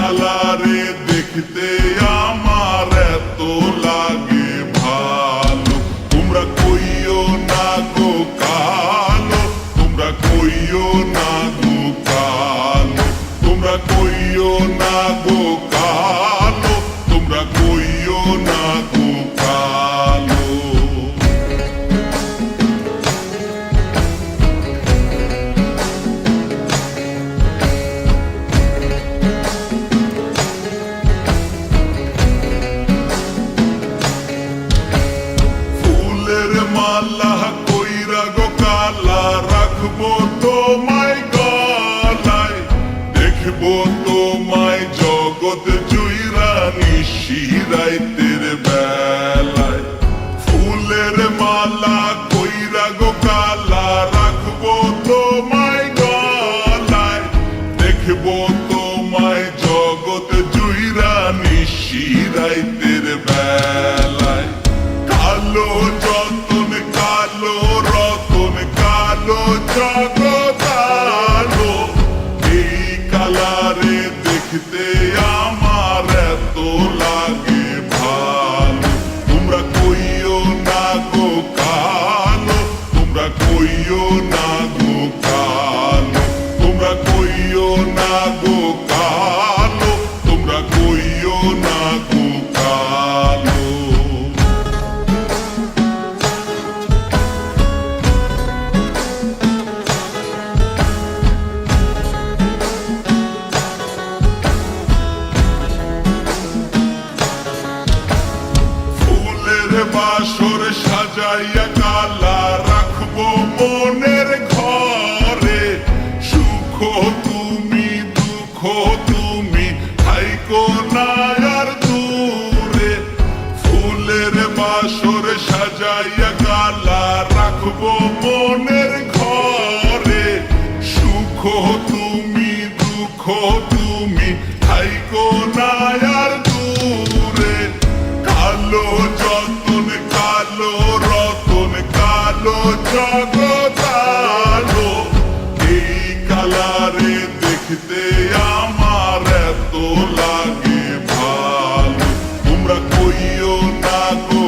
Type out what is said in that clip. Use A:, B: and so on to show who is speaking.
A: কালারে দেখতে আমার এত লাগে ভালো। তোমরা কইও না গো কালো, তোমরা কইও না গো কালো, তোমরা কইও না গো কালো, তোমরা কইও না গো কালো। মালা কইরা গো কালা রাখবো তোমায় গলায়, দেখবো তোমায় জগৎ জুইরা নিশি রাইতের বেলায়। ফুলের মালা কইরা গো কালা রাখবো তোমায় গলায়, দেখবো তোমায় জগৎ জুইরা নিশি রাইতের বেলায়। কালো যতন কালো রতন কালো জগৎ আলো, এই কালারে দেখতে আমার এত লাগে ভালো। তোমরা কইও না গো কালো, তোমরা কইও না গো কালো, তোমরা কইও না গো কালো, তোমরা কইও না গো কালো। বাসর সাজাইয়া কালা রাখবো মনের ঘরে, সুখ তুমি দুঃখ তুমি থাইকো না আর দূরে। ফুলের বাসর সাজাইয়া কালা রাখবো মনের ঘরে, সুখ তুমি দুঃখ তুমি থাইকো না আর দূরে। কালো যতন কালো রতন কালো জগৎ আলো, এই কালারে দেখতে আমার এত লাগে ভালো। তোমরা কইও না গো